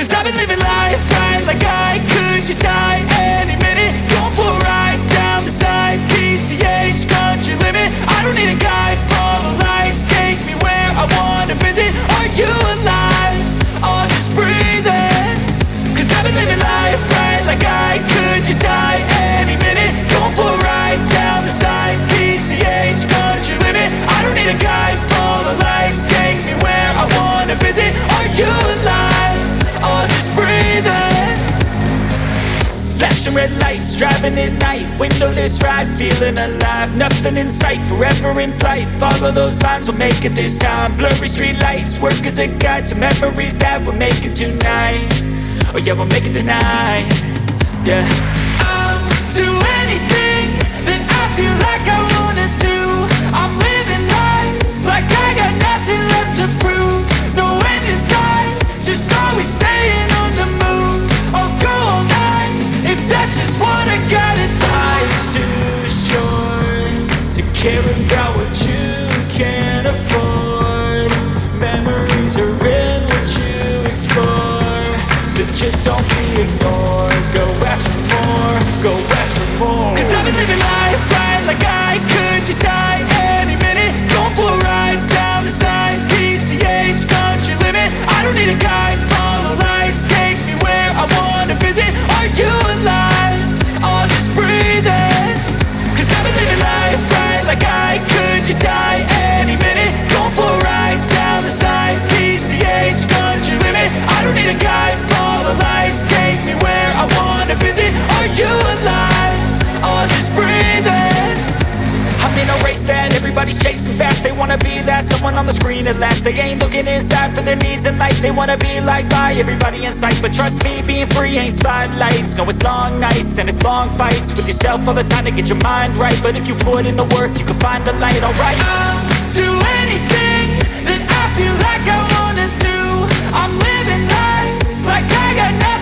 Cause I've been living life right like I could just die any minute. Going for a ride down the side, PCH, country limit. I don't need a guide, follow lights, take me where I wanna visit. Are you alive? Or just breathing? Cause I've been living life right like I could just die any minute. Going for a ride down the side, PCH, country limit. I don't need a guide, follow lights, take me where I wanna visit. Are you alive? Or just breathing? Flashing red lights, driving at night, windowless ride, feeling alive. Nothing in sight, forever in flight. Follow those lines, we'll make it this time. Blurry street lights, work as a guide to memories that we're making tonight. Oh yeah, we'll make it tonight. Yeah. I'll do anything that I feel like I wanna do. I'm living life like I got nothing left to prove. No end in sight, just always staying on the move. I'll go all night if that's just what I gotta do. Life's too short to care about what you can't afford. Memories are in what you explore, so just don't be ignored. Go ask for more, go ask for more. Cause I've been living life right like I could just die any minute. Going for a ride down the side, PCH, country limit. I don't need a guide, follow lights, take me where I wanna visit. Are you alive? Or just breathing? Cause I've been living life right like I could just die any minute. Going for a ride down the side, PCH, country limit. I don't need a guide, follow lights, take me where I wanna visit. Are you alive? Or just breathing? I'm in a race that everybody's chasing fast. They wanna be that someone on the screen at last. They ain't looking inside for their needs in life. They wanna be liked by everybody in sight. But trust me, being free ain't spotlights. No, it's long nights and it's long fights with yourself all the time to get your mind right. But if you put in the work, you can find the light, alright. I'll do anything that I feel like I wanna do. I'm living life like I got nothing